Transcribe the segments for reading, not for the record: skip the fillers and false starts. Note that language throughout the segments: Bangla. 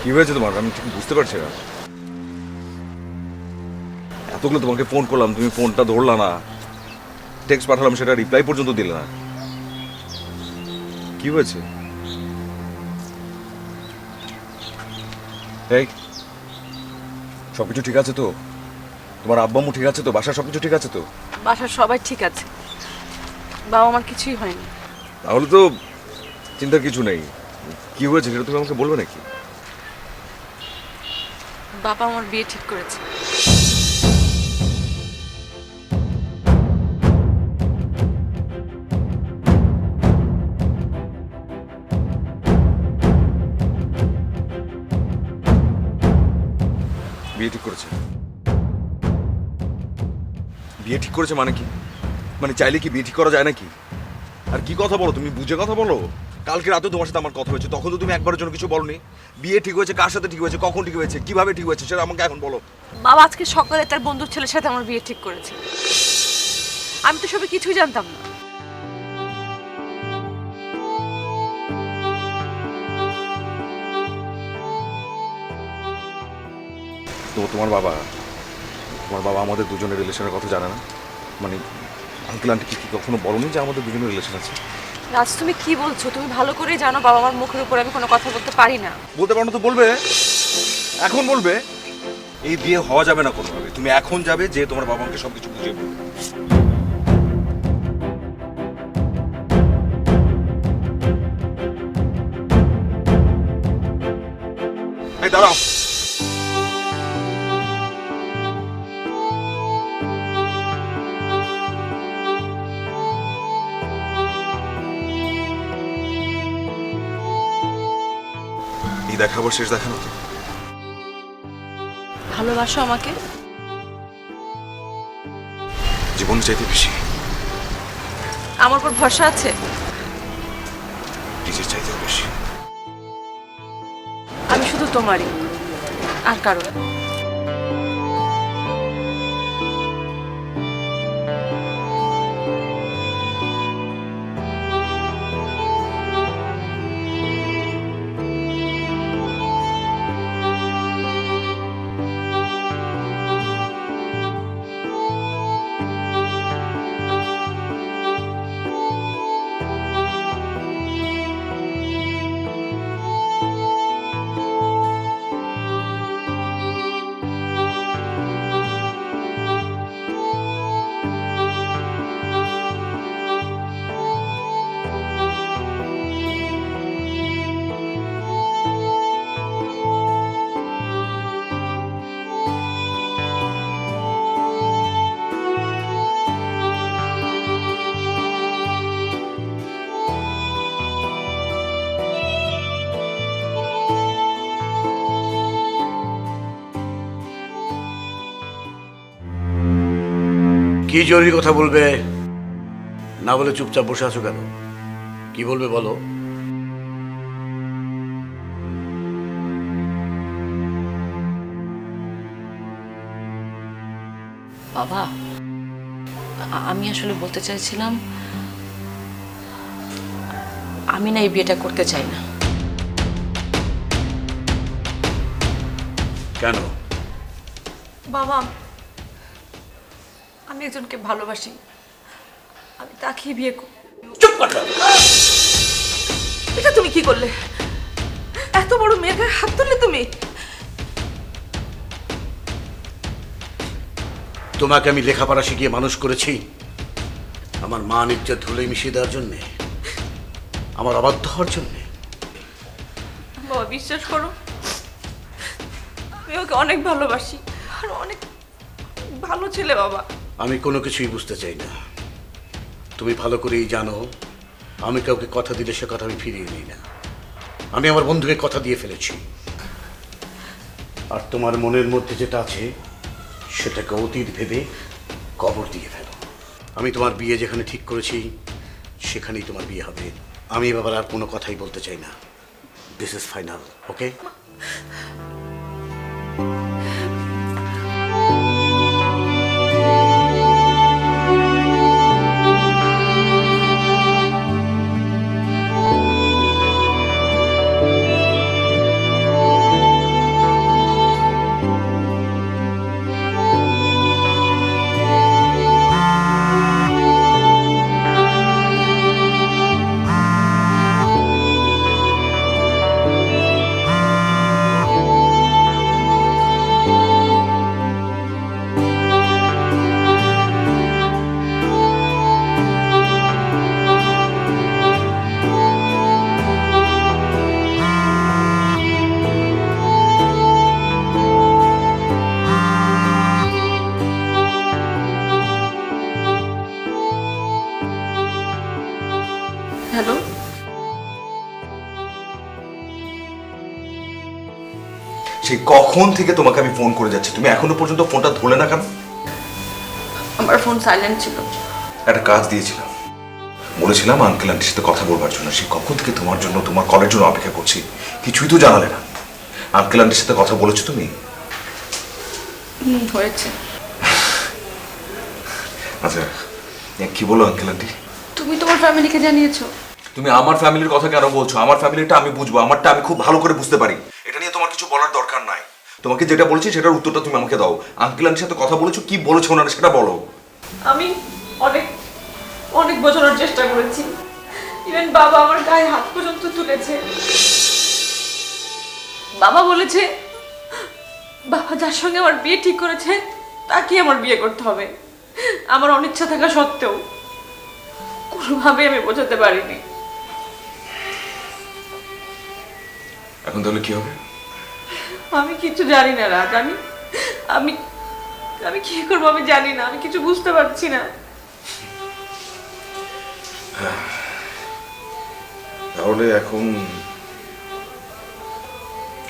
কি হয়েছে তোমার? আমি ঠিক বুঝতে পারছি না। এতগুলো তোমাকে ফোন করলাম, তুমি ফোনটা ধরলা না। টেক্সট পাঠালাম, সেটা রিপ্লাই পর্যন্ত দিলে না। কি হয়েছে? এই, সবকিছু ঠিক আছে তো? তোমার আব্বা আম্মু ঠিক আছে তো? বাসার সবকিছু ঠিক আছে তো? বাসার সবাই ঠিক আছে, বাবা মার কিছুই হয়নি। তাহলে তো চিন্তার কিছু নেই। কি হয়েছে সেটা তুমি আমাকে বলবে নাকি? বাবা আমার বিয়ে ঠিক করেছে। বিয়ে ঠিক করেছে? বিয়ে ঠিক করেছে মানে কি? মানে চাইলে কি বিয়ে ঠিক করা যায় নাকি? আর কি কথা বলো তুমি, বুঝে কথা বলো। কালকে রাতে তোমার সাথে আমার কথা হয়েছে, তখন তো তুমি একবারের জন্য কিছু বলনি। বিয়ে ঠিক হয়েছে, কার সাথে ঠিক হয়েছে, কখন ঠিক হয়েছে, কিভাবে ঠিক হয়েছে, সেটা আমাকে এখন বলো। বাবা আজকে সকালে তার বন্ধুর ছেলের সাথে আমার বিয়ে ঠিক করেছে। আমি তো সবে কিছুই জানতাম না। তো তোমার বাবা আমাদের দুজনের রিলেশনের কথা জানে না? মানে আঙ্কেল আন্টি কি কখনো বলনি যে আমাদের দুজনের রিলেশন আছে? রাজ, তুমি কি বলছো? তুমি ভালো করেই জানো বাবা মার মুখের উপর আমি কোনো কথা বলতে পারি না। বলতে পারো না তো বলবে, এখন বলবে। এই বিয়ে হওয়া যাবে না কোনোভাবে। তুমি এখন যাবে, যে তোমার বাবা মাকে সবকিছু বুঝিয়ে বলবে। এই দাঁড়াও। এই দেখাবার শেষ দেখানো তো? ভালোবাসো আমাকে? জীবন চাইতে বেশি। আমার উপর ভরসা আছে? নিজের চাইতে বেশি। আমি শুধু তোমারই, আর কারো না। কি জরুরি কথা বলবে? না বলে চুপচাপ বসে আছো কেন? কি বলবে বলো। বাবা, আমি আসলে বলতে চাইছিলাম, আমি না এই বিয়েটা করতে চাই না। কেন? বাবা, আমি একজনকে ভালোবাসি, আমি তাকেই বিয়ে করব। চুপ কথা। এটা তুমি কি করলে? এত বড় মেয়ের গায়ে হাত তুললে তুমি? তোমাকে আমি লেখাপড়া শিখিয়ে মানুষ করেছি আমার মা ইজ্জত ধুলে মিশিয়ে দেওয়ার জন্যে, আমার অবাধ্য হওয়ার জন্যে? বাবা বিশ্বাস করো, আমি ওকে অনেক ভালোবাসি, আর অনেক ভালো ছেলে বাবা। আমি কোনো কিছুই বুঝতে চাই না। তুমি ভালো করেই জানো আমি কাউকে কথা দিলে সে কথা আমি ফিরিয়ে নিই না। আমি আমার বন্ধুকে কথা দিয়ে ফেলেছি, আর তোমার মনের মধ্যে যেটা আছে সেটাকে অতীত ভেবে কবর দিয়ে ফেলো। আমি তোমার বিয়ে যেখানে ঠিক করেছি সেখানেই তোমার বিয়ে হবে। আমি এ ব্যাপারে আর কোনো কথাই বলতে চাই না। দিস ইজ ফাইনাল, ওকে? সেই কখন থেকে তোমাকে আমি ফোন করে যাচ্ছি, তুমি এখনো পর্যন্ত ফোনটা ধরলে না কেন? আমার ফোন সাইলেন্ট ছিল। একটা কাজ দিয়েছিলাম, বলেছিলাম আঙ্কেল আন্টির সাথে কথা বলবার জন্য। সে কখন থেকে তোমার জন্য, তোমার কলের জন্য অপেক্ষা করছি, কিছুই তো জানালে না। আঙ্কেল আন্টির সাথে কথা বলেছো তুমি? হয়েছে। আচ্ছা, কি বলো আঙ্কেল আন্টি? তুমি তোমার ফ্যামিলিকে জানিয়েছো? তুমি আমার ফ্যামিলির কথা কেন বলছো? আমার ফ্যামিলিটা আমি বুঝবো, আমারটা আমি খুব ভালো করে বুঝতে পারি। এটা নিয়ে তোমার কিছু বলার দরকার নাই। তোমাকে যেটা বলছি সেটার উত্তরটা তুমি আমাকে দাও। আঙ্কেল আন্টির সাথে কথা বলেছো, কি বলেছো ওনারা সেটা বলো। আমি অনেক অনেক বোঝানোর চেষ্টা করেছি, ইভেন বাবা আমার গায়ে হাত পর্যন্ত তুলেছে। বাবা বলেছে, বাবা যার সঙ্গে আমার বিয়ে ঠিক করেছে তাকে আমার বিয়ে করতে হবে। আমার অনিচ্ছা থাকা সত্ত্বেও কোনোভাবে আমি বোঝাতে পারিনি। এখন তাহলে কি হবে? আমি কিছু জানি না রাজ, আমি আমি কি করবো আমি জানি না, আমি কিছু বুঝতে পারছি না। তাহলে এখন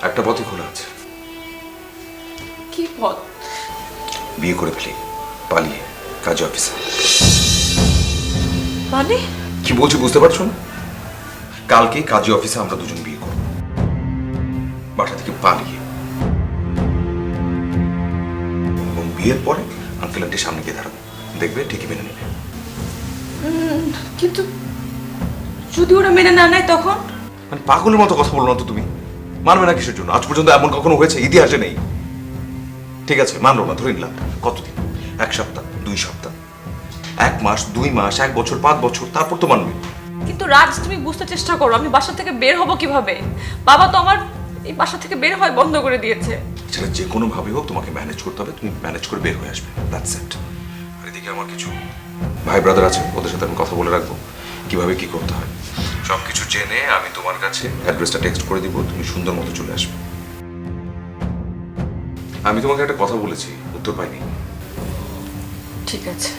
একটা পথই খোলা আছে। কি পথ? বিয়ে করে ফেলি, পালিয়ে কাজী অফিসে। মানে কি বলছি বুঝতে পারছো না? কালকে কাজী অফিসে আমরা দুজন বিয়ে করব, বাসা থেকে পালিয়ে। এবং বিয়ের পরে আঙ্কেল আন্টির সামনে গিয়ে দাঁড়াবো, দেখবে ঠিকই মেনে নেবে। কিন্তু যদি ওরা মেনে না নেয় তখন? মানে পাগলের মতো কথা বলো না তো তুমি। মানবে না কিসের জন্য? আজ পর্যন্ত এমন কখনো হয়েছে? ইতিহাসে নেই। ঠিক আছে, মানলো না, ধরে নিলাম। কতদিন? 1 সপ্তাহ, 2 সপ্তাহ, 1 মাস, 2 মাস, 1 বছর, 5 বছর, তারপর তো মানবে। কিন্তু রাজ তুমি বুঝতে চেষ্টা করো, আমি বাসা থেকে বের হব কিভাবে? বাবা তো আমার এই বাসা থেকে বের হয় বন্ধ করে দিয়েছে। সেটা যে কোনো ভাবে হোক তোমাকে ম্যানেজ করতে হবে, তুমি ম্যানেজ করে বের হয়ে আসবে, দ্যাটস ইট। আর এদিকে আমার কিছু ভাই ব্রাদার আছে, ওদের সাথে আমি কথা বলে রাখবো কিভাবে কি করতে হয়। সব কিছু জেনে আমি তোমার কাছে অ্যাড্রেসটা টেক্সট করে দিব, তুমি সুন্দর মতো চলে আসবে। আমি তোমাকে একটা কথা বলেছি, উত্তর পাইনি। ঠিক আছে।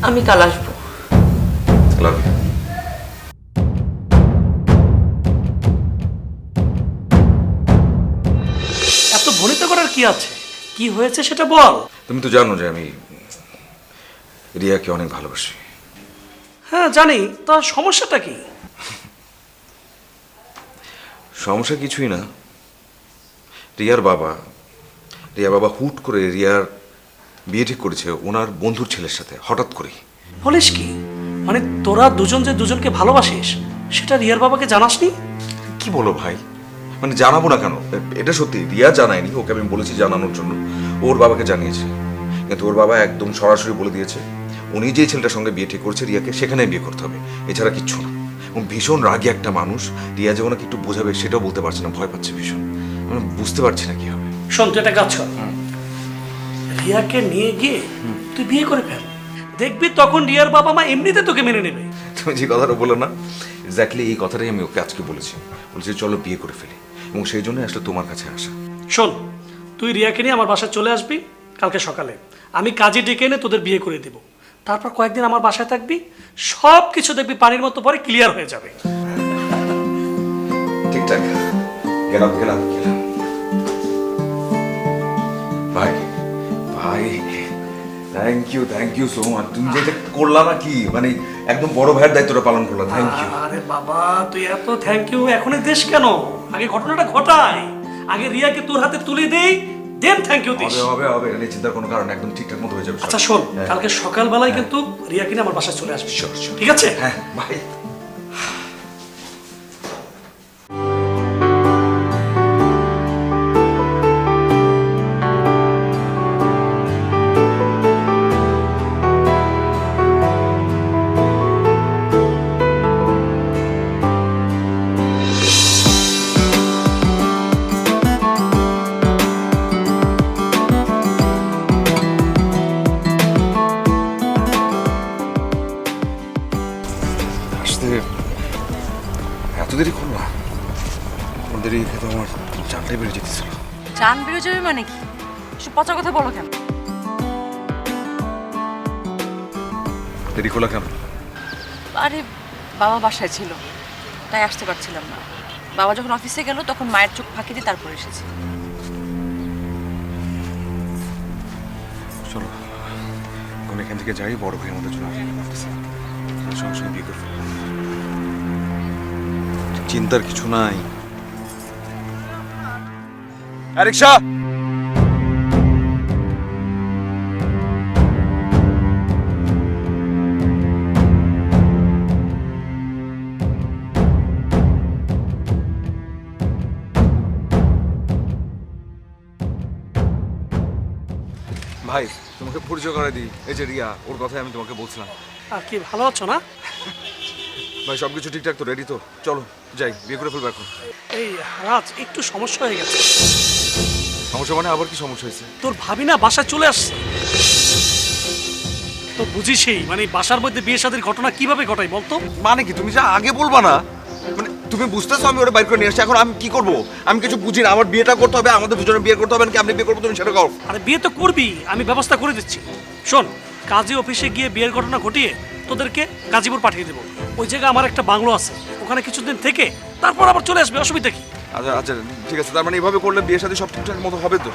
আমি কাল আসবো। Love you. এত ভনিত করার কি আছে? কি হয়েছে সেটা বল। তুমি তো জানো যে আমি রিয়াকে অনেক ভালোবাসি। হ্যাঁ জানি, তার সমস্যাটা কি? সমস্যা কিছুই না। রিয়া বাবা হুট করে রিয়ার বিয়ে ঠিক করেছে ওনার বন্ধুর ছেলের সাথে, হঠাৎ করেই। বলিস কি? মানে তোরা দুজন যে দুজনকে ভালোবাসিস সেটা রিয়ার বাবাকে জানাসনি? কি বলো ভাই? মানে জানাবো না কেন? এটা সত্যি, রিয়া জানায়নি, ওকে আমি বলেছি জানানোর জন্য, ওর বাবাকে জানিয়েছে। কিন্তু ওর বাবা একদম সরাসরি বলে দিয়েছে উনি যে ছেলেটার সঙ্গে বিয়ে ঠিক করছে রিয়াকে, সেখানে বিয়ে করতে হবে, এছাড়া কিচ্ছু না। এবং ভীষণ রাগী একটা মানুষ, রিয়া যে ওনাকে একটু বোঝাবে সেটাও বলতে পারছে না, ভয় পাচ্ছে ভীষণ। আমি বুঝতে পারছি না কি হবে। শোন, তুই একটা কাজ কর, রিয়াকে নিয়ে গিয়ে তুই বিয়ে করে ফেল। দেখবি তখন রিয়ার বাবা মা এমনিতে তোকে মেনে নেবে। তুমি যে কথাটা বলে না, এক্স্যাক্টলি এই কথাটাই আমি ওকে আজকে বলেছি চলো বিয়ে করে ফেলি, এবং সেই জন্য আসলে তোমার কাছে আসা। শোন, তুই রিয়াকে নিয়ে আমার বাসায় চলে আসবি কালকে সকালে। আমি কাজে ডেকে এনে তোদের বিয়ে করে দেব। তারপর কয়েকদিন আমার বাসায় থাকবি, সব কিছু দেখবি পানির মতো পরে ক্লিয়ার হয়ে যাবে। ঠিকঠাক, গেলাম। ভাই থ্যাংক ইউ সো মাচ। তুমি যেটা করলা না কি, মানে একদম বড় ভাইয়ের দায়িত্বটা পালন করলা, থ্যাংক ইউ। আরে বাবা, তুই এত থ্যাংক ইউ এখনই দিস কেন? আগে ঘটনাটা ঘটাই, আগে রিয়াকে তোর হাতে তুলে দেই, দেন থ্যাংক ইউ দিস। হবে, এটা চিন্তার কোনো কারণ, একদম ঠিকঠাক মতো হয়ে যাবে। আচ্ছা শোন, কালকে সকালবেলায় কিন্তু রিয়াকে নিয়ে আমার বাসায় চলে আসবি। Sure. ঠিক আছে? হ্যাঁ ভাই। আসতে এত দেরি করলো? দেরি খেতে আমার জানটাই বেড়ে যেতেছিল। জান বেরো যাবে মানে কি? সব পচা কথা বলো কেন? দেরি করলো কেন? আরে বাবা বাসায় ছিল, তাই আসতে পারছিলাম না। বাবা যখন অফিসে গেল তখন মায়ের চোখ ফাঁকি দিয়ে তারপর এসেছি। চলো এখন এখান থেকে যাই, বড় ভাই আমাদের জন্য অপেক্ষা করতেছে। সঙ্গে সঙ্গে বিয়ে করে ফেলবো। চিন্তার কিছু নাই। রিক্সা, ভাই তোমাকে পরিচয় করে দিই, এই যে রিয়া, ওর কথাই আমি তোমাকে বলছিলাম। আর কি ভালো আছো না? ভাই সবকিছু ঠিকঠাক তো, রেডি তো? চলো যাই, বিয়ে করে ফেলবো এখন। এই রাজ, একটু সমস্যা হয়ে গেছে। সমস্যা মানে আবার কি সমস্যা হয়েছে? তোর ভাবি না বাসায় চলে আসছে। তো বুঝিসই, মানে বাসার মধ্যে বিয়ে শাদীর ঘটনা কিভাবে ঘটাই বলতো? মানে কি তুমি যা আগে বলবা না? মানে তুমি বুঝতেছো আমি ওরা বাইর করে নিয়ে আসছি, এখন আমি কি করব? আমি কিছু বুঝি না। আমার বিয়েটা করতে হবে, আমাদের দুজনে বিয়ে করতে হবে, নাকি আমি বিয়ে করবো তুমি সেটা কও। আরে বিয়ে তো করবি, আমি ব্যবস্থা করে দিচ্ছি। শোন, কাজী অফিসে গিয়ে বিয়ের ঘটনা ঘটিয়ে তোদেরকে গাজীপুর পাঠিয়ে দেবো। ওই জায়গায় আমার একটা বাংলো আছে, ওখানে কিছুদিন থেকে তারপর আবার চলে আসবে, অসুবিধা কি? আচ্ছা আচ্ছা ঠিক আছে, তার মানে এইভাবে করলে বিয়ের সাথে সব ঠিকঠাক মতো হবে তো?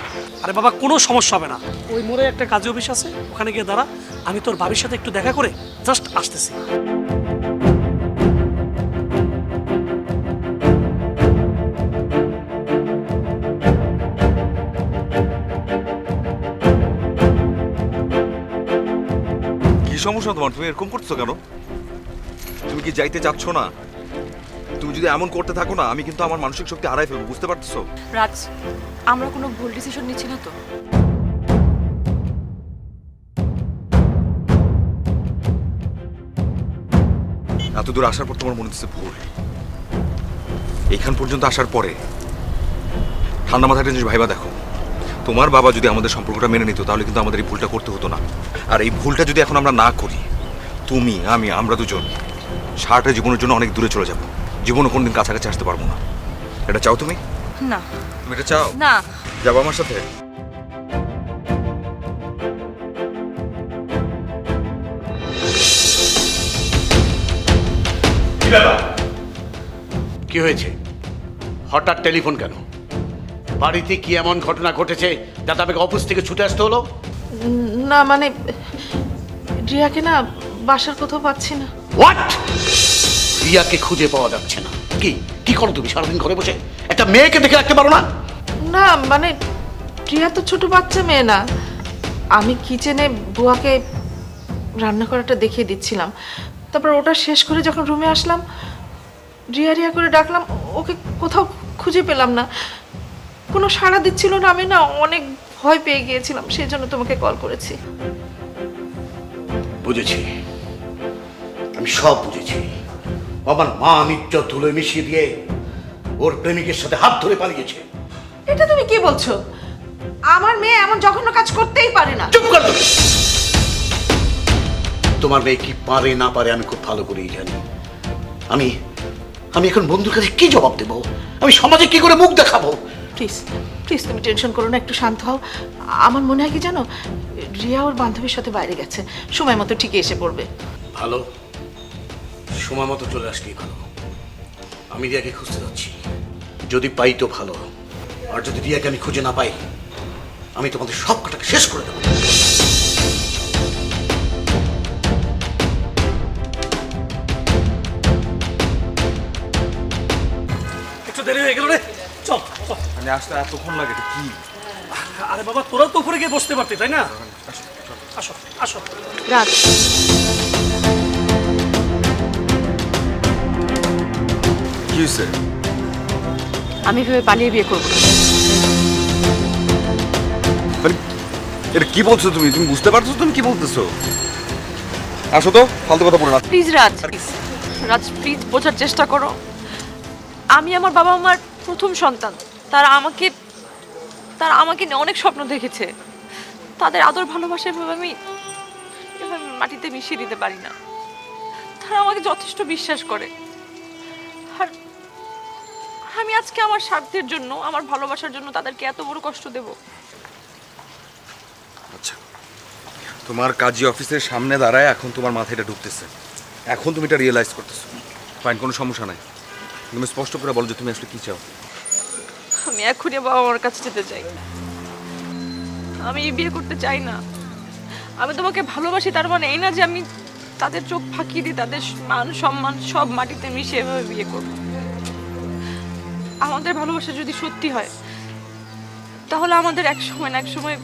আরে বাবা, কোনো সমস্যা হবে না। ওই মোড়ে একটা কাজী অফিস আছে, ওখানে গিয়ে দাঁড়া, আমি তোর ভাবির সাথে একটু দেখা করে জাস্ট আসতেছি। কি সমস্যা তোমার? তুমি এরকম করছো কেন? তুমি কি যাইতে চাচ্ছ না? তুমি যদি এমন করতে থাকো না, আমি কিন্তু আমার মানসিক শক্তি হারাই ফেলবো, বুঝতে পারতেছো? রাজ, আমরা কোনো ভুল ডিসিশন নিচ্ছি না তো? এত দূর আসার পর তোমার মনে হচ্ছে ভুল। এইখান পর্যন্ত আসার পরে ঠান্ডা মাথায় একটা জিনিস ভাইবা দেখো, তোমার বাবা যদি আমাদের সম্পর্কটা মেনে নিত তাহলে কিন্তু আমাদের এই ভুলটা করতে হতো না। আর এই ভুলটা যদি এখন আমরা না করি, তুমি আমি আমরা দুজন সারাটা জীবনের জন্য অনেক দূরে চলে যাব, জীবনে কোনদিন কাছাকাছি আসতে পারবো না। এটা চাও তুমি? না তুমি এটা চাও? না। যাবো আমার সাথে? কি হয়েছে? হঠাৎ টেলিফোন কেন? বাড়িতে কি এমন ঘটনা ঘটেছে যাতে আমাকে অফিস থেকে ছুটে আসতে হলো? না মানে রিয়াকে না বাসার কোথাও পাচ্ছি না। হোয়াট? রিয়াকে খুঁজে পাওয়া যাচ্ছে না? কি কি করো তুমি সারাদিন ঘরে বসে? একটা মেয়েকে দেখে রাখতে পারো না? না মানে রিয়া তো ছোট বাচ্চা মেয়ে না। আমি কিচেনে বুয়াকে রান্না করাটা দেখিয়ে দিচ্ছিলাম, তারপর ওটা শেষ করে যখন রুমে আসলাম, রিয়া রিয়া করে ডাকলাম, ওকে কোথাও খুঁজে পেলাম না, কোনো সাড়া দিচ্ছিল না। আমি না অনেক ভয় পেয়ে গিয়েছিলাম, সেই জন্য তোমাকে কল করেছি। বুঝেছি, আমি সব বুঝেছি। আমার মা ইজ্জত ধুলো মিশিয়ে দিয়ে ওর প্রেমিকের সাথে হাত ধরে পালিয়েছে। এটা তুমি কি বলছো? আমার মেয়ে এমন জঘন্য কাজ করতেই পারে না। চুপ কর তুমি। তোমার মেয়ে কি পারে না পারে আমি খুব ভালো করেই জানি। আমি আমি এখন বন্ধুর কাছে কি জবাব দেবো? আমি সমাজে কি করে মুখ দেখাবো? প্লিজ প্লিজ তুমি টেনশন করো না, একটু শান্ত হও। আমার মনে হয় কি জানো, রিয়া ওর বান্ধবীর সাথে বাইরে গেছে, সময় মতো ঠিকই এসে পড়বে। ভালো, সময় মতো চলে আসলেই ভালো। আমি রিয়াকে খুঁজতে যাচ্ছি, যদি পাই তো ভালো, আর যদি রিয়াকে আমি খুঁজে না পাই আমি তোমাদের সব কটাকে শেষ করে দেবো। একটু দেরি হয়ে গেল রে, চল চল। মানে আসতে এতক্ষণ লাগে? এটা কি? আরে বাবা, তোরা তো উপরে গিয়ে বসতে পারতি, তাই না? আসো আসো। রাজ, কি হয়েছে? আমি ভেবে পালিয়ে বিয়ে করবো না। মানে এটা কি বলছো তুমি? তুমি বুঝতে পারছো তুমি কি বলতেছো? আসো তো, ফালতু কথা বলো না। প্লিজ রাজ, রাজ প্লিজ বোঝার চেষ্টা করো। আমি আমার বাবা মার প্রথম সন্তান। তারা আমাকে নিয়ে অনেক স্বপ্ন দেখেছে। তাদের আদর ভালোবাসা এভাবে আমি মাটিতে মিশিয়ে দিতে পারি না। তারা আমাকে যথেষ্ট বিশ্বাস করে। আর আমি আজকে আমার স্বার্থের জন্য, আমার ভালোবাসার জন্য তাদেরকে এত বড় কষ্ট দেব? আচ্ছা, তোমার কাজী অফিসের সামনে দাঁড়ায় এখন তোমার মাথায় এটা ঢুকতেছে, এখন তুমি এটা রিয়েলাইজ করতেছো। ফাইন, কোনো সমস্যা নাই। তুমি স্পষ্ট করে বলো যে তুমি আসলে কি চাও। আমি এখনই বাবা মার কাছে যেতে চাই। আমি বিয়ে করতে চাই না। আমি তোমাকে ভালোবাসি, তার মানে এই না যে আমি তাদের চোখ ফাঁকি দিই, তাদের মান সম্মান সব মাটিতে মিশিয়ে এভাবে বিয়ে করব। আমাদের ভালোবাসা যদি সত্যি হয় তাহলে আমাদের এক সময় না এক সময়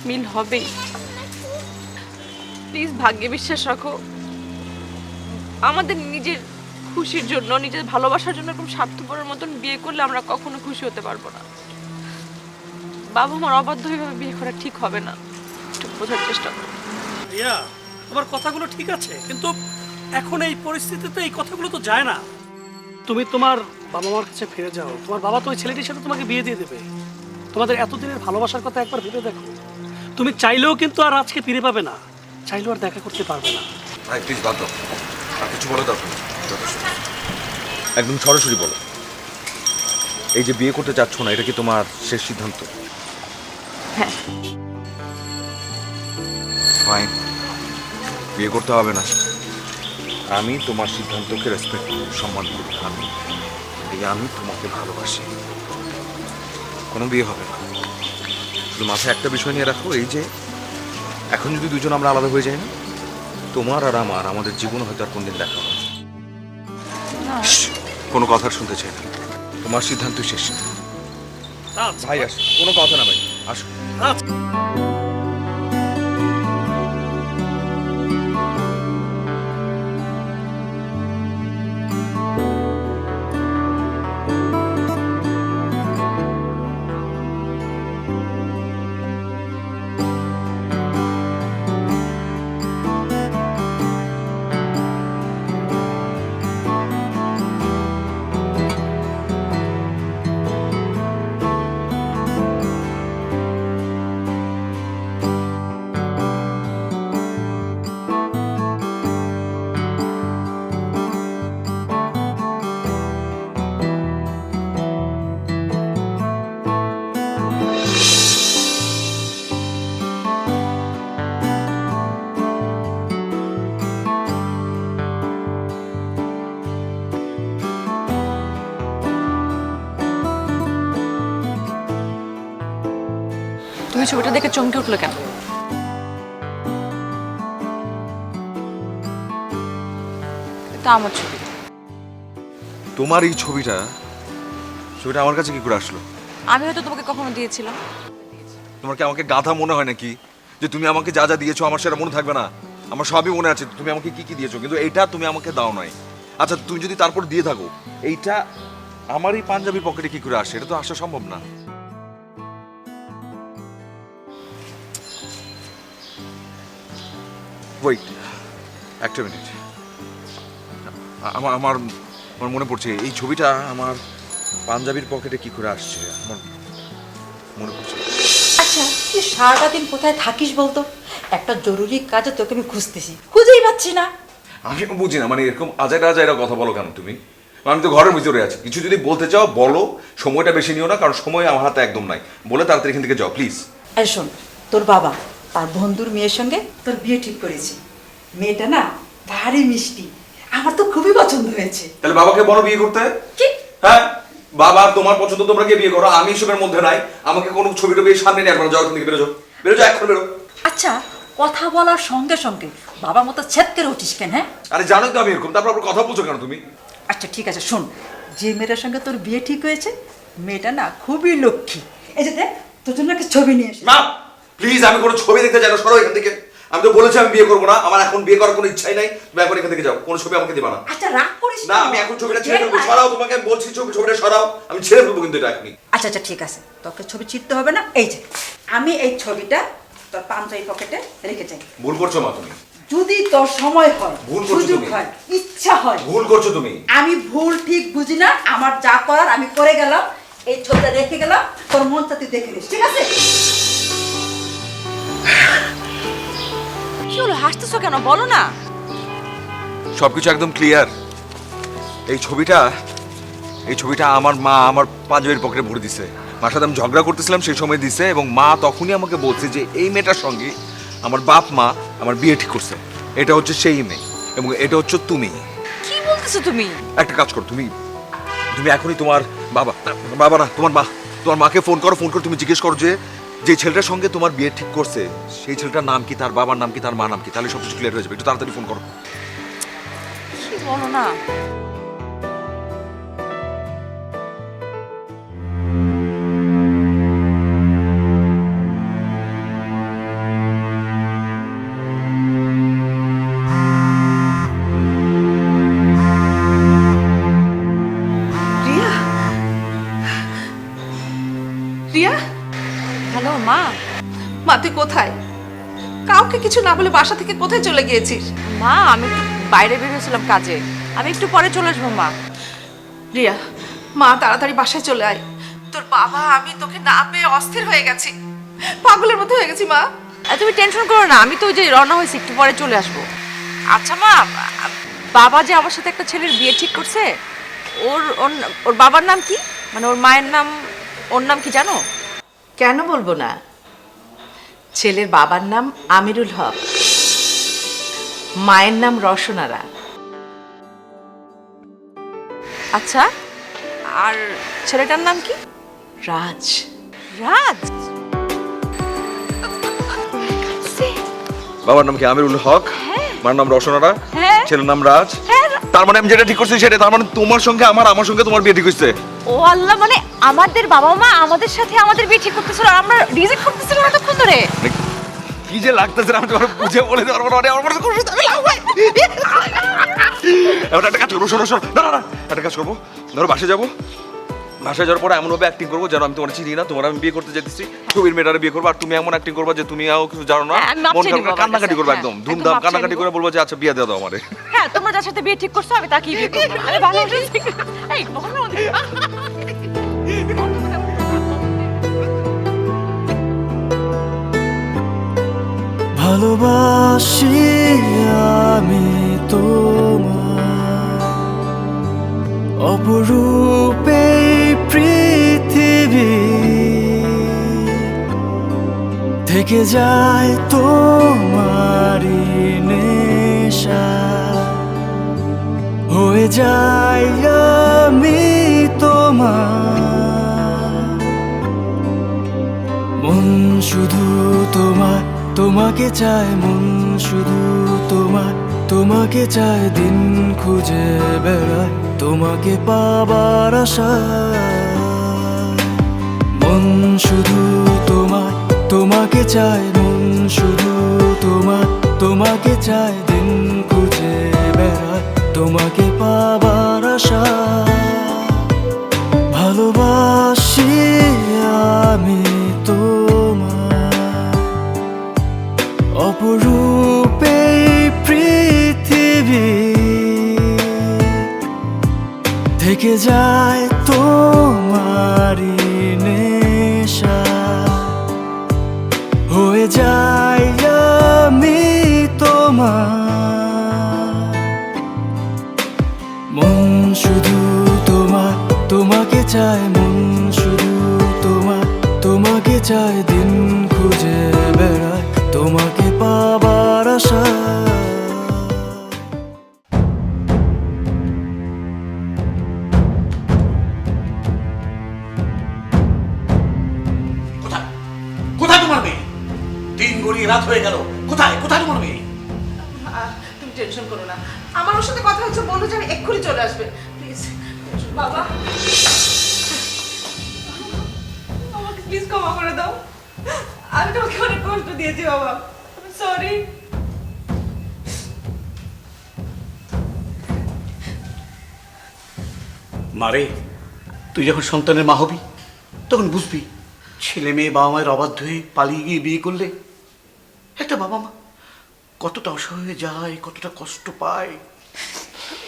মিল হবেই। প্লিজ ভাগ্যে বিশ্বাস রাখো। আমাদের নিজের খুশির জন্য, নিজের ভালোবাসার জন্য এরকম স্বার্থপরের মতন বিয়ে করলে আমরা কখনো খুশি হতে পারবো না। বাবা মার অবাধ্য হয়ে বিয়ে করা ঠিক হবে না, একটু বোঝার চেষ্টা করো। রিয়া, তোমার কথাগুলো ঠিক আছে, কিন্তু এখন এই পরিস্থিতিতে এই কথাগুলো তো যায় না। তুমি তোমার বাবা মার কাছে ফিরে যাও। তোমার বাবা তো ওই ছেলেটির সাথে তোমাকে বিয়ে দিয়ে দেবে। তোমাদের এতদিনের ভালোবাসার কথা একবার ভেবে দেখো। তুমি চাইলেও কিন্তু আর আজকে ফিরে পাবে না, চাইলেও আর দেখা করতে পারবে না। ভাই প্লিজ বাদ দাও, আর কিছু বলো দরকার নেই। একদম সরাসরি বলো, এই যে বিয়ে করতে চাচ্ছ না, এটা কি তোমার শেষ সিদ্ধান্ত? হ্যাঁ। ফাইন, বিয়ে করতে হবে না। আমি তোমার সিদ্ধান্তকে রেসপেক্ট করি, সম্মান করি। আমি তোমাকে ভালোবাসি। কোনো বিয়ে হবে না। শুধু মাথায় একটা বিষয় নিয়ে রাখো, এই যে এখন যদি দুজন আমরা আলাদা হয়ে যাই না, তোমার আর আমাদের জীবনে হয়তো আর কোনদিন দেখা হবে না। কোনো কথা শুনতে চাই না, তোমার সিদ্ধান্তই শেষ। ভাই আস, কোনো কথা না ভাই, আসো। তুমি ছবিটা দেখে চমকে উঠলো কেন? এটা আমার ছবি। তোমার এই ছবিটা আমার কাছে কি করে আসলো? আমি হয়তো তোমাকে কখনো দিয়েছিলাম। তোমার কি আমাকে গাধা মনে হয় নাকি, যে তুমি আমাকে যা যা দিয়েছো আমার সেটা মনে থাকবে না? আমার সবই মনে আছে তুমি আমাকে কি কি দিয়েছো, কিন্তু এইটা তুমি আমাকে দাও নাই। আচ্ছা তুমি যদি তারপর দিয়ে থাকো, এইটা আমার এই পাঞ্জাবির পকেটে কি করে আসে? এটা তো আসা সম্ভব না। ওয়েট একটা মিনিট, আমার আমার আমার মনে পড়ছে এই ছবিটা আমার পাঞ্জাবির পকেটে কি করে আসছে, আমার মনে পড়ছে। আচ্ছা তুই সারাটা দিন কোথায় থাকিস বলতো? একটা জরুরি কাজে তোকে আমি খুঁজতেছি, খুঁজেই পাচ্ছি না। আমি বুঝি না, মানে এরকম আজাইরা আজাইরা কথা বলো কেন তুমি? আমি তো ঘরের ভিতরে আছি, কিছু যদি বলতে চাও বলো, সময়টা বেশি নিও না, কারণ সময় আমার হাতে একদম নাই। বলে তাড়াতাড়ি এখান থেকে যাও প্লিজ। আর শোন, তোর বাবা তার বন্ধুর মেয়ের সঙ্গে তোর বিয়ে ঠিক করেছে। মেয়েটা না ভারী মিষ্টি, আমার তো খুবই পছন্দ হয়েছে। তাহলে বাবাকে বলো বিয়ে করতে। কি? হ্যাঁ, বাবা তোমার পছন্দ, তোমরা কে বিয়ে করো, আমি এসবের মধ্যে নাই। আমাকে কোনো ছবিটা বিয়ে সামনে নিয়ে আসবো না, যাও এখান থেকে বেরো যাও, বেরো যাও, এখন বেরো। আচ্ছা কথা বলার সঙ্গে সঙ্গে বাবার মতো ছেদ করে উঠিস কেন? হ্যাঁ আরে জানোই তো আমি এরকম, তারপর আবার কথা বলছো কেন তুমি? আচ্ছা ঠিক আছে, শোন, যে মেয়েটার সঙ্গে তোর বিয়ে ঠিক হয়েছে মেয়েটা না খুবই লক্ষ্মী। এই যে দেখ, তোর জন্য একটা ছবি নিয়ে এসে। না প্লিজ, আমি কোনো ছবি দেখতে চাই না, সরো এখান থেকে। আমি তো বলেছি আমি বিয়ে করবো না, আমার এখন বিয়ে করার কোনো ইচ্ছাই নাই। তুমি এখন এখান থেকে যাও, কোনো ছবি আমাকে দিবা না। আচ্ছা রাগ করিস না, আমি এখন ছবিটা ছেড়ে ফেলবো, সরাও। তোমাকে আমি বলছি ছবিটা সরাও, আমি ছেড়ে ফেলবো কিন্তু এটা এখনই। আচ্ছা আচ্ছা ঠিক আছে, তোকে ছবি চিনতে হবে না। এই যে আমি এই ছবিটা তোর পাঞ্জাবি পকেটে রেখে যাই। ভুল করছো মা তুমি, যদি তোর সময় হয়, ভুল করছো সুযোগ তুমি। হয়, ইচ্ছা হয়, ভুল করছো তুমি। আমি ভুল ঠিক বুঝি না, আমার যা করার আমি করে গেলাম। এই ছবিটা রেখে গেলাম, তোর মনটা তুই দেখে নিস, ঠিক আছে? কি হলো, হাসতেছো কেন? বলো না। সবকিছু একদম ক্লিয়ার। এই ছবিটা আমার মা আমার পাঞ্জাবির পকেটে ভরে দিছে। মার সাথে আমি ঝগড়া করতেছিলাম সেই সময় দিছে, এবং মা তখনই আমাকে বলছে যে এই মেয়েটার সঙ্গে আমার বাপ মা আমার বিয়ে ঠিক করছে। এটা হচ্ছে সেই মেয়ে, এবং এটা হচ্ছে তুমি। কি বলতে বলতেছো তুমি? একটা কাজ করো, তুমি তুমি এখনই তোমার বাবা না, তোমার মাকে ফোন করো। ফোন করে তুমি জিজ্ঞেস করো যে ছেলেটার সঙ্গে তোমার বিয়ে ঠিক করছে সেই ছেলেটার নাম কি, তার বাবার নাম কি, তার মা নাম কি, তাহলে সবকিছু ক্লিয়ার হয়ে যাবে। একটু তাড়াতাড়ি ফোন করো। কি বলো না? রিয়া, রিয়া, হ্যালো মা। মা তুই কোথায়? কাউকে কিছু না বলে বাসা থেকে কোথায় চলে গিয়েছিস? মা আমি একটু বাইরে বেরিয়েছিলাম কাজে, আমি একটু পরে চলে আসবো মা। রিয়া, মা তাড়াতাড়ি বাসায় চলে আয়। তোর বাবা আমি তোকে না পেয়ে অস্থির হয়ে গেছি, পাগলের মতো হয়ে গেছি মা। তুমি টেনশন করো না, আমি তো ওই যে রওনা হয়েছি, একটু পরে চলে আসবো। আচ্ছা মা, বাবা যে আমার সাথে একটা ছেলের বিয়ে ঠিক করছে, ওর ওর ওর বাবার নাম কি, মানে ওর মায়ের নাম, ওর নাম কি জানো? কেন বলবো না? ছেলের বাবার নাম আমিরুল হক, মায়ের নাম রসনারা। আচ্ছা, আর ছেলেটার নাম কি? রাজ। রাজ? বাবার নাম কি আমিরুল হক, মার নাম রসনারা, হ্যাঁ। ছেলের নাম রাজ। হ্যাঁ। তার মানে আমি যেটা ঠিক করছি সেটা, তার মানে তোমার সঙ্গে আমার সঙ্গে তোমার বিয়ে ঠিক হচ্ছে। ও আল্লাহ, মানে আমাদের বাবা মা আমাদের সাথে আমাদের বিয়ে ঠিক করতেছিল আর আমরা রিজেক্ট করতেছিলাম এতক্ষণ ধরে। কি যে লাগতেছে আমি তোমার বুঝে বলে দেওয়ার পর আমার মনে করছি আমি লাভ ভাই। এবার একটা কাজ করবো, শোনো না একটা কাজ করবো, ধরো বাসায় যাবো, বাসায় যাওয়ার পরে এমনভাবে অ্যাক্টিং করবো যেন আমি তোমার চিনি না, তোমার আমি বিয়ে করতে যেতেছি, ছবির মেয়েটারে বিয়ে করবো, আর তুমি এমন অ্যাক্টিং করবা যে তুমি কিছু জানো না, হ্যাঁ, আমি মাপ মন চেয়ে খারাপ নিবো করে কান্নাকাটি বাবার করবো, কাছে, একদম হ্যাঁ, ধুমধাম একদম মাপ চেয়ে কান্নাকাটি নিবো। করে বলবো যে আচ্ছা বিয়ে দিয়ে দাও আমারে। হ্যাঁ, তোমরা যার সাথে বিয়ে ঠিক করছো আমি তাকেই বিয়ে করবো। আরে ভালো এই বলো না। ভালোবাসি আমি তোমার, অপরূপে পৃথিবী থেকে যায় তোমারি নেশা, হয়ে যাই আমি তোমার, মন শুধু তোমার, তোমাকে চায় মন শুধু তোমার, তোমাকে চায় দিন খুঁজে বেড়ায় তোমাকে পাবার আশা, মন শুধু তোমার, তোমাকে চায় মন শুধু তোমার, তোমাকে চায় দিন খুঁজে বেড়ায় তোমাকে পাবার আশা, ভালোবাসি আমি তোমার, অপরূপে পৃথিবী থেকে যায় তোমারি নেশা, হয়ে যাই আমি তোমার, মন শুধু তোমার, তোমাকে চায় মন শুধু তোমার, তোমাকে চায় দিন খুঁজে বেড়ায় তোমাকে পাবার আশা। কোথায় কোথায় তোমার মেয়ে? দিন গড়িয়ে রাত হয়ে গেল, কোথায় কোথায় তোমার মেয়ে? তুমি টেনশন করো না, আমার ওর সাথে কথা হচ্ছে, বললো যে আমি এক্ষুনি চলে আসবে। প্লিজ বাবা, আমাকে প্লিজ ক্ষমা করে দাও, আমি তোমাকে অনেক কষ্ট দিয়েছি বাবা, সরি। মারে, তুই যখন সন্তানের মা হবি তখন বুঝবি ছেলে মেয়ে বাবা মায়ের অবাধ্য হয়ে পালিয়ে গিয়ে বিয়ে করলে একটা বাবা মা কতটা অসহায় যায়, কতটা কষ্ট পায়।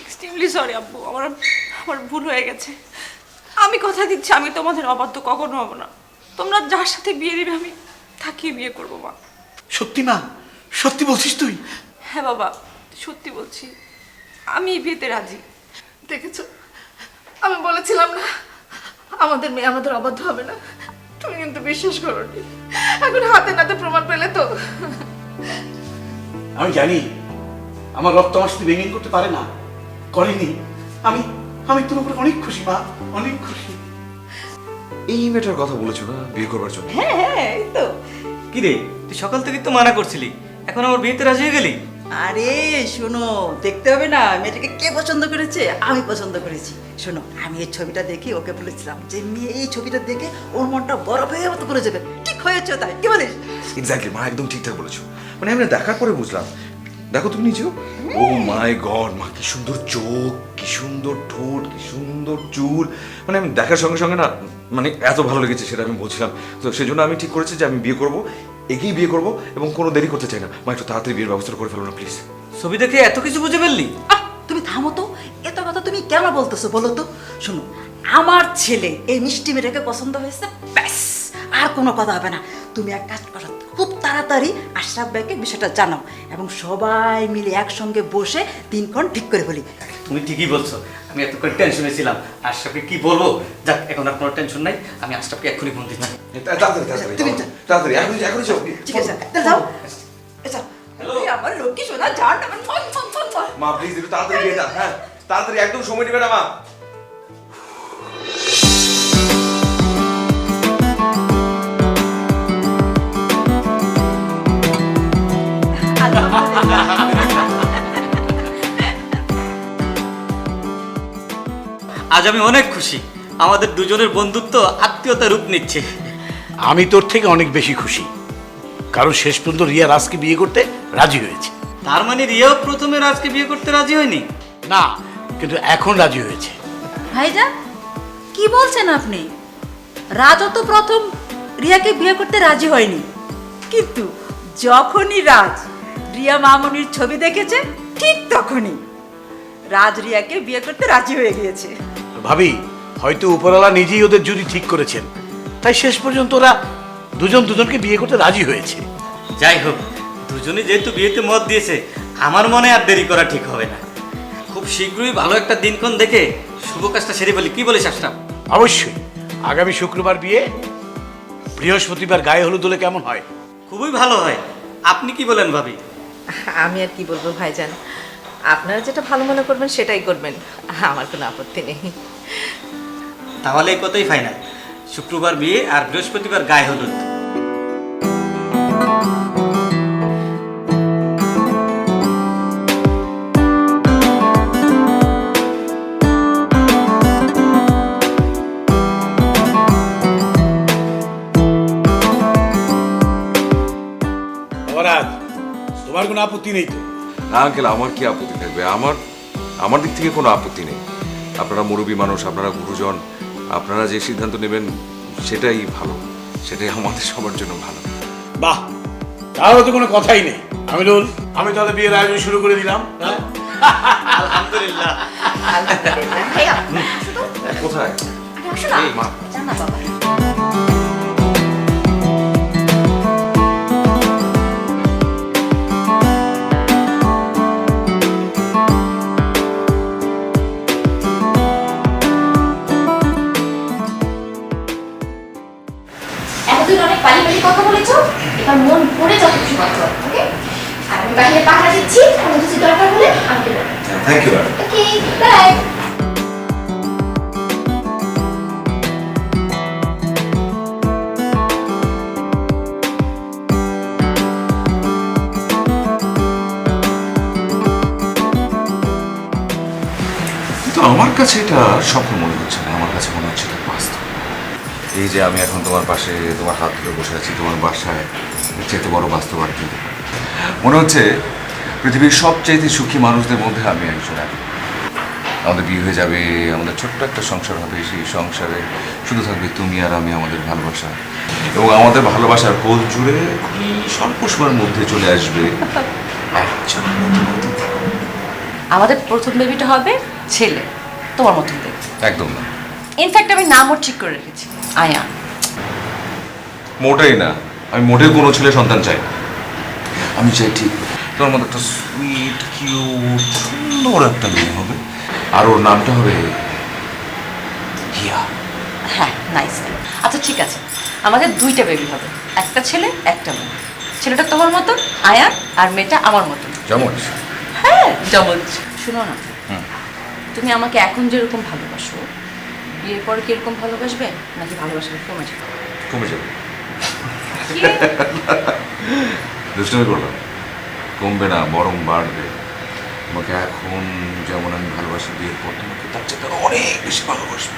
এক্সট্রিমলি সরি আব্বু, আমার আমার ভুল হয়ে গেছে। আমি কথা দিচ্ছি আমি তোমাদের অবাধ্য কখনো হব না। তোমরা যার সাথে বিয়ে দিবে আমি তাকেই বিয়ে করবো মা। সত্যি মা? সত্যি বলছিস তুই? হ্যাঁ বাবা, সত্যি বলছি, আমি এই বিয়েতে রাজি। দেখেছো আমি বলেছিলাম না আমাদের মেয়ে আমাদের অবাধ্য হবে না, তুমি কিন্তু বিশ্বাস করোনি। এখন হাতে নাতে প্রমাণ পেলে তো। আমি জানি আমার রক্ত আমার সাথে ভেঙে করতে পারে না, করেনি, আমি আমি তোর উপরে অনেক খুশি মা, অনেক খুশি। এই মেয়েটার কথা বলেছো না বিয়ে করবার জন্য? হ্যাঁ হ্যাঁ এই তো। কি রে, তুই সকাল থেকে তো মানা করছিলি, এখন আমার বিয়েতে রাজি হয়ে গেলি? আরে শোনো, দেখতে হবে না মেয়েটাকে কে পছন্দ করেছে? আমি পছন্দ করেছি। শোনো, আমি এই ছবিটা দেখে ওকে বলেছিলাম যে মেয়ে এই ছবিটা দেখে ওর মনটা বরফ হয়ে মতো করে যাবে। ঠিক হয়েছে তাই, কি বলিস? এক্স্যাক্টলি মা, একদম ঠিকঠাক বলেছো। মানে আমি দেখার পরে বুঝলাম। দেখো তুমি নিজেও, ও মাই গড মা, কি সুন্দর চোখ, কি সুন্দর ঠোঁট, কি সুন্দর চুল। মানে আমি দেখার সঙ্গে সঙ্গে না, মানে এত ভালো লেগেছে সেটা আমি বলছিলাম। তো সেই জন্য আমি ঠিক করেছি যে আমি বিয়ে করব, এগিয়ে বিয়ে করব, এবং কোনো দেরি করতে চাই না। মা একটু তাড়াতাড়ি বিয়ের ব্যবস্থা করে ফেলো না প্লিজ। ছবি দেখে এত কিছু বুঝে ফেললি? তুমি থামো তো, এত কথা তুমি কেন বলতেছো বলো তো? শোনো, আমার ছেলে এই মিষ্টি মেয়েটাকে পছন্দ হয়েছে, ব্যাস, আর কোনো কথা হবে না। তুমি এক কাজ করো, খুব তাড়াতাড়ি আশরাফ ভাইকে বিষয়টা জানাও এবং সবাই মিলে একসঙ্গে বসে দিনক্ষণ ঠিক করে বলি। তুমি ঠিকই বলছো, আমি এতক্ষণ টেনশনে ছিলাম। আশরাফকে কি বলবো? যাক, এখন আর কোনো টেনশন নাই, আমি আশরাফকে এক্ষুনি ফোন দিচ্ছি। তাড়াতাড়ি তাড়াতাড়ি তুমি যা। তাড়াতাড়ি, এখনই যাও। ঠিক আছে, তাহলে যাও। আচ্ছা, আমার লক্ষ্মী সোনা যান না, ফোন ফোন ফোন ফোন। মা প্লিজ একটু তাড়াতাড়ি বিয়েটা, হ্যাঁ তাড়াতাড়ি, একদম সময় নেবে না মা। আজ আমি অনেক খুশি, আমাদের দুজনের বন্ধুত্ব আত্মীয়তার রূপ নিচ্ছে। আমি তোর থেকে অনেক বেশি খুশি, কারণ শেষ পর্যন্ত রিয়া রাজকে বিয়ে করতে রাজি হয়েছে। তার মানে রিয়াও প্রথমে রাজকে বিয়ে করতে রাজি হয়নি? না, কিন্তু এখন রাজি হয়েছে। ভাইজান, কি বলছেন আপনি? রাজও তো প্রথম রিয়াকে বিয়ে করতে রাজি হয়নি, কিন্তু যখনই রাজ রিয়া মামনির ছবি দেখেছে ঠিক তখনই রাজ রিয়াকে বিয়ে করতে রাজি হয়ে গিয়েছে। ভাবি, হয়তো উপরওয়ালা নিজেই ওদের জুড়ি ঠিক করেছেন, তাই শেষ পর্যন্ত ওরা দুজন দুজনকে বিয়ে করতে রাজি হয়েছে। যাই হোক, দুজনে যেহেতু বিয়েতে মত দিয়েছে, আমার মনে আর দেরি করা ঠিক হবে না। খুব শীঘ্রই ভালো একটা দিনক্ষণ দেখে শুভ কাজটা সেরে বলি, কি বলিস আশরাফ? অবশ্যই, আগামী শুক্রবার বিয়ে, বৃহস্পতিবার গায়ে হলুদ হলে কেমন হয়? খুবই ভালো হয়। আপনি কি বলেন ভাবি? আমি আর কি বলবো ভাইজান, আপনারা যেটা ভালো মনে করবেন সেটাই করবেন, আমার কোনো আপত্তি নেই। তাহলে এই কথাই ফাইনাল, শুক্রবার বিয়ে আর বৃহস্পতিবার গায়ে হলুদ। রাজ, তোমার কোনো আপত্তি নেই তো? না আঙ্কেল, আমার কি আপত্তি থাকবে? আমার দিক থেকে কোনো আপত্তি নেই। আপনারা মুরব্বী মানুষ, আপনারা গুরুজন, আপনারা যে সিদ্ধান্ত নেবেন সেটাই ভালো, সেটাই আমাদের সবার জন্য ভালো। বাহ, তাহলে তো কোনো কথাই নেই। আমিরুল, আমি তাহলে বিয়ের আয়োজন শুরু করে দিলাম। আলহামদুলিল্লাহ। কোথায়? এই মা, জানা বাবা, এতদিন অনেক পালি পালি কথা বলেছো, এবার মন ভরে যত খুশি কথা বলো, ওকে? আর আমি বাইরে পাঠা দিচ্ছি, কোনো কিছু দরকার হলে আমাকে বলো। Thank you. Okay, bye. কিন্তু আমার কাছে এটা স্বপ্ন মনে হচ্ছে না, আমার কাছে মনে হচ্ছে এটা বাস্তব। এই যে আমি এখন তোমার পাশে তোমার হাত ধরে বসে আছি তোমার বাসায়, এর চাইতে বড় বাস্তব আর কি? মনে হচ্ছে পৃথিবীর সবচাইতে সুখী মানুষদের মধ্যে আমি একজন। আমাদের বিয়ে হয়ে যাবে, আমাদের ছোট্ট একটা সংসার হবে, সেই সংসারে শুধু থাকবে তুমি আর আমি, আমাদের ভালোবাসা, এবং আমাদের ভালোবাসার কোল জুড়ে খুবই স্বল্প সময়ের মধ্যে চলে আসবে একজন নতুন অতিথি। আমাদের প্রথম বেবিটা হবে ছেলে, তোমার মতন দেখতে। একদম না, ইনফ্যাক্ট আমি নামও ঠিক করে রেখেছি, আয়ান। মোটেই না, আমি মোটেই কোনো ছেলে সন্তান চাই না। আমি চাই ঠিক তোমার মতো একটা সুইট কিউট সুন্দর একটা মেয়ে হবে, আর ওর নামটা হবে হিয়া। হ্যাঁ, নাইস। আচ্ছা ঠিক আছে, আমাদের দুইটা বেবি হবে, একটা ছেলে একটা মেয়ে। ছেলেটা তোমার মতন আয়ান, আর মেয়েটা আমার মতন। যেমন হ্যাঁ, জমজ। শুনো না, তুমি আমাকে এখন যেরকম ভালোবাসো বিয়ের পরে কি এরকম ভালোবাসবে নাকি ভালোবাসবে কমে যাবে? কমে যাবে। দুষ্টমি করলাম, কমবে না বরং বাড়বে। তোমাকে এখন যেমন আমি ভালোবাসি, বিয়ের পর তোমাকে তার চেয়ে আরো অনেক বেশি ভালোবাসবো।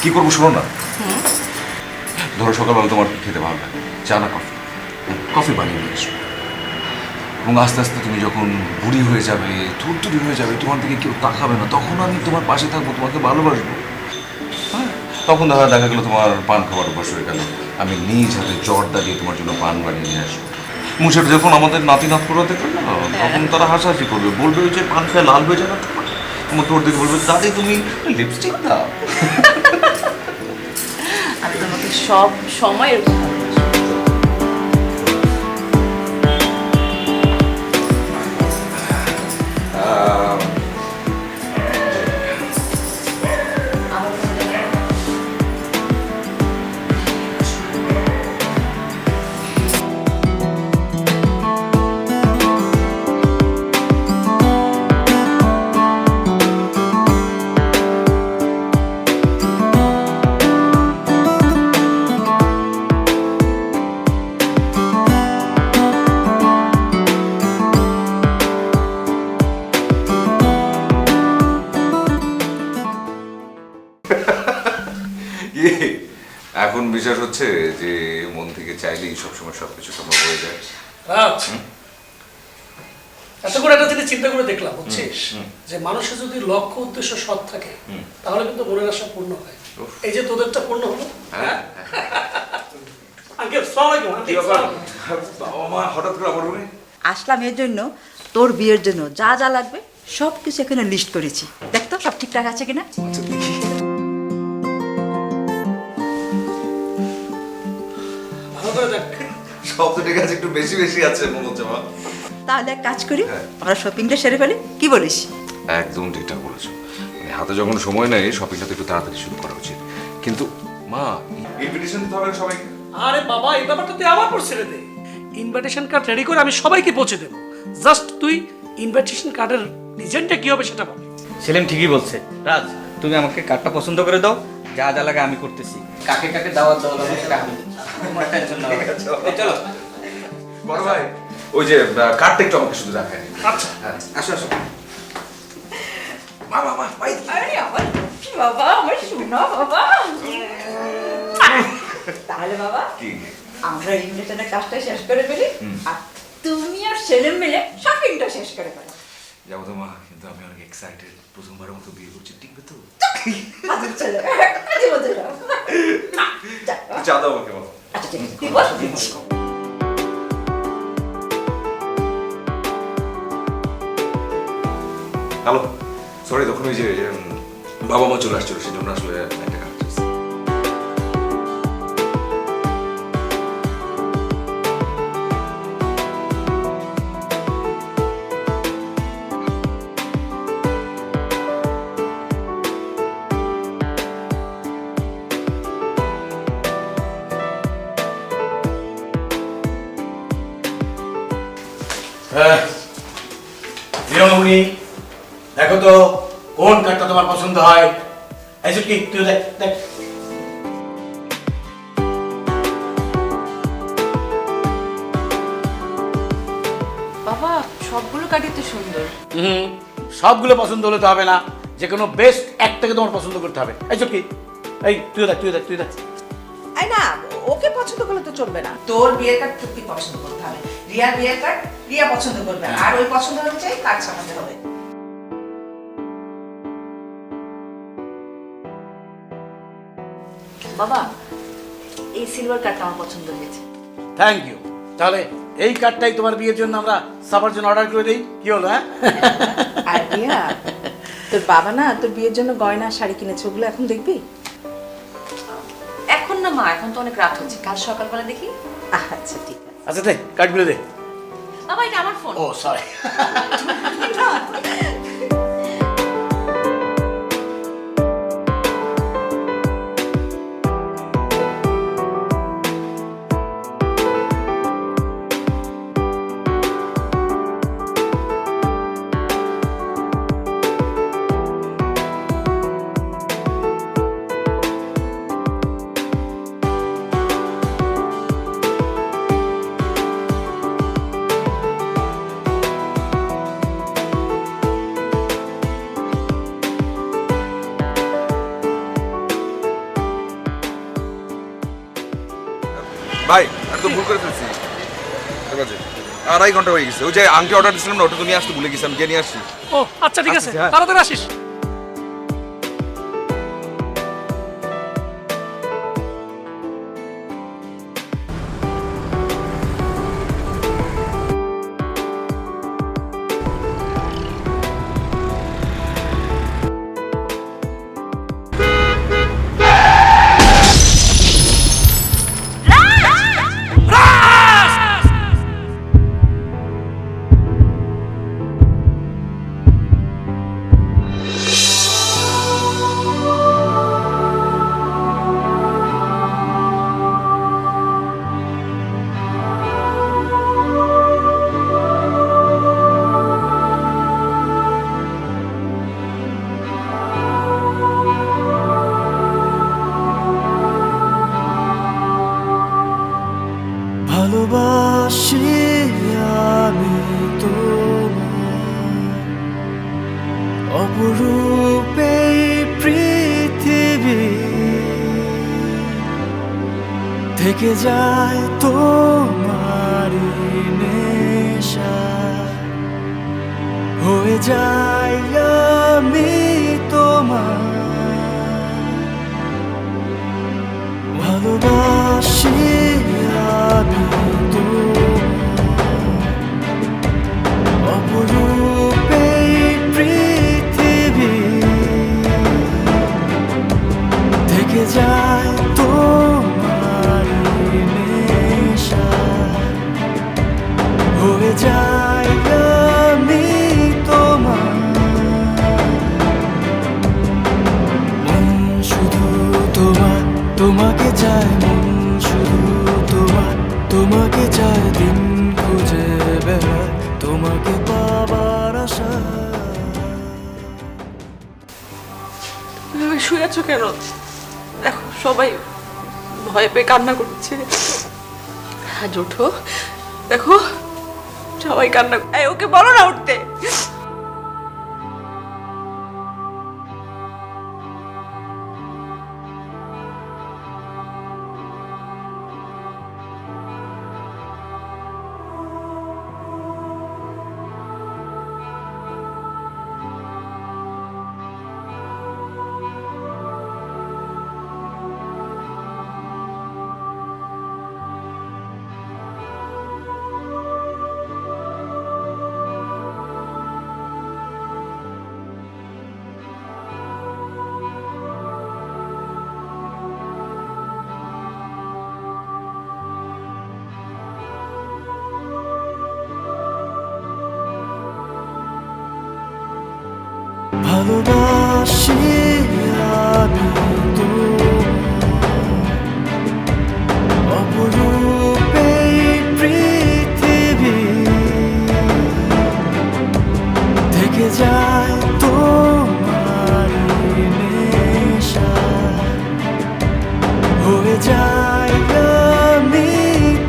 কি করবো শোনো না, ধরো সকালবেলা তোমার কি খেতে ভালো লাগে, চা না কফি? কফি বানিয়ে নিয়ে এসো। এবং আস্তে আস্তে তুমি যখন বুড়ি হয়ে যাবে, থুরথুরি হয়ে যাবে, তোমার দিকে কেউ তাকাবে না, তখন আমি তোমার পাশে থাকবো, তোমাকে ভালোবাসবো। হ্যাঁ, তখন দেখা গেলো তোমার পান খাবার অভ্যাস হয়ে গেল, আমি নিজ হাতে জর্দা দিয়ে তোমার জন্য পান বানিয়ে নিয়ে আসবো। এবং সেটা যখন আমাদের নাতি নাতকুরা দেখবে না, তখন তারা হাসাহাসি করবে, বলবে যে পান খেয়ে লাল হয়ে যাবে, তোমার তোর দিকে বলবে দাদি তুমি লিপস্টিক দাও। আমি তোমাকে সব সময় এরকম ভালোবাসি। আমার মনে হয় এখন বিশ্বাস হচ্ছে যে মন থেকে চাইলেই সবসময় সবকিছু সম্ভব হয়ে যায়। রাজ, এত করে একটা জিনিস চিন্তা করে দেখলাম, বুঝছিস, যে মানুষের যদি লক্ষ্য উদ্দেশ্য সৎ থাকে তাহলে কিন্তু মনের আশা পূর্ণ হয়। এই যে তোদেরটা পূর্ণ হলো। হ্যাঁ, আঙ্কেল আসসালামু আলাইকুম। কি ব্যাপার বাবা মা হঠাৎ করে আমার রুমে? আসলাম এর জন্য, তোর বিয়ের জন্য যা যা লাগবে সব কিছু এখানে লিস্ট করেছি। দেখ তো সব ঠিকঠাক আছে কিনা। আচ্ছা দেখি। ভালো করে দেখ। সব তো ঠিক আছে, একটু বেশি বেশি আছে মনে হচ্ছে মা। তাহলে এক কাজ করি, হ্যাঁ। আমরা শপিংটা সেরে ফেলি, কি বলিস? একদম ঠিকঠাক বলেছো, মানে হাতে যখন সময় নেই শপিংটা তো একটু তাড়াতাড়ি শুরু করা উচিত। কিন্তু মা, ইনভিটেশন দিতে হবে না সবাইকে? আরে বাবা, এই ব্যাপারটা তুই আমার পর ছেড়ে দে। ইনভিটেশন কার্ড রেডি করে আমি সবাইকে পৌঁছে দেবো। জাস্ট তুই ইনভিটেশন কার্ডের ডিজাইনটা কি হবে সেটা বল। সেলিম ঠিকই বলছে। রাজ, তুমি আমাকে কার্ডটা পছন্দ করে দাও, যা যা লাগে আমি করতেছি। কাকে কাকে দাওয়াত দেওয়া লাগবে সেটা আমি দিচ্ছি। তোমার টেনশন না। চলো বড় ভাই, ওই যে কার্ডটা একটু আমাকে শুধু দেখায়। আচ্ছা, হ্যাঁ, আসো আসো। মা মা মা, ভাই আরে আমার বাবা, আমার সোনা বাবা। তাহলে বাবা, কি? আমরা ইনভিটেশনের কাজটা শেষ করে ফেলি, আর তুমি আর সেলিম মিলে শপিংটা শেষ করে ফেলো। যাবো তো মা, কিন্তু আমি অনেক এক্সাইটেড, প্রথমবারের মতো বিয়ে করছি, টিকবে তো? আচ্ছা চলো, কাজে বলতে যাও। চা দাও আমাকে বলো। আচ্ছা ঠিক আছে, তুই বস, দিচ্ছি। হ্যালো, সরি, তখন ওই যে বাবা মা চলে আসছিল, সেজন্য আসলে একটা কাজ আছে। বিরমণি, দেখো তো কোন কার্ডটা তোমার পছন্দ হয়। এই কি তুই দেখ দেখ। বাবা সবগুলো কাঠই তো সুন্দর। সবগুলো পছন্দ হলে তো হবে না, যে কোনো বেস্ট একটাকে তোমার পছন্দ করতে হবে। এই কি, এই তুই দেখ তুই দেখ তুই দেখ। এই না, ওকে পছন্দ করলে তো চলবে না, তোর বিয়ের কার্ড তুই পছন্দ করতে হবে, রিয়ার বিয়ের কার্ড রিয়া পছন্দ করবে, আর ওই পছন্দ অনুযায়ী কার্ড সাজাতে হবে। বাবা এই সিলভার কার্ডটা আমার পছন্দ হয়েছে। Thank you. তাহলে এই কার্ডটাই তোমার বিয়ের জন্য আমরা সাবার জন্য অর্ডার করে দিই, কি হলো? হ্যাঁ, আর রিয়া, তোর বাবা না তোর বিয়ের জন্য গয়না শাড়ি কিনেছে, ওগুলো এখন দেখবি? এখন না মা, এখন তো অনেক রাত হচ্ছে, কাল সকালবেলা দেখি। আচ্ছা ঠিক আছে। আচ্ছা দে কার্ডগুলো দে। বাবা এটা আমার ফোন। ও সরি। ভাই আমি তো ভুল করে ফেলছি। ঠিক আছে, 2.5 ঘন্টা হয়ে গেছে। ওই যে আংটি অর্ডার দিয়েছিলাম না, ওটা তো নিয়ে আসতে ভুলে গেছি, আমি গিয়ে নিয়ে আসছি। ও আচ্ছা ঠিক আছে, আসছি, হ্যাঁ। তাড়াতাড়ি আসিস। ভালোবাসি আমি তোমার, অপরূপ এই পৃথিবী থেকে যায় তোমারই নেশা, হয়ে যাই আমি তোমার। ভালোবাসি আমি তোমার, অপরূপ এই পৃথিবী থেকে যায় তোমারই নেশা, হয়ে যাই আমি তোমার। মন শুধু তোমার, তোমাকে চায়, মন শুধু তোমার, তোমাকে চায়, দিন খুঁজে বেড়ায় তোমাকে পাবার আশা। তুমি শুয়ে আছো কেন? দেখো সবাই ভয় পেয়ে কান্না করছে। আজ ওঠো, দেখো সবাই কান্না। এই ওকে বলো না উঠতে। ভালোবাসি আমি তোমার, অপরূপ এই পৃথিবী থেকে যায় তোমারই নেশা, হয়ে যাই আমি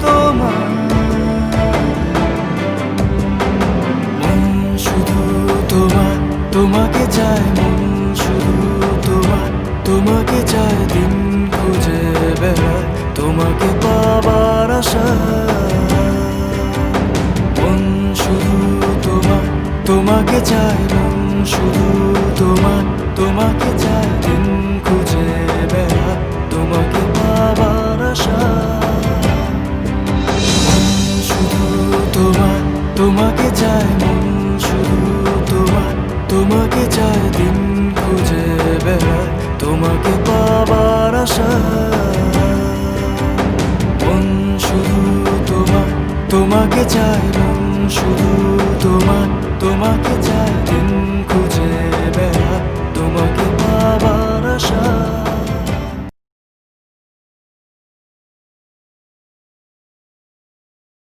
তোমার। মন শুধু তোমার, তোমাকে চায়, মন শুধু তোমার, তোমাকে চায়, দিন খুঁজে বেড়ায় তোমাকে পাবার আশা। মন শুধু তোমার, তোমাকে চায়, মন শুধু তোমার, তোমাকে চায়, দিন খুঁজে বেড়ায় তোমাকে পাবার আশা। মন শুধু তোমার, তোমাকে চায়, মন শুধু তোমার, তোমাকে চায়, দিন খুঁজে বেড়ায় তোমাকে পাবার আশা। মন শুধু তোমার, তোমাকে চায়, মন শুধু তোমার, তোমাকে চায়, দিন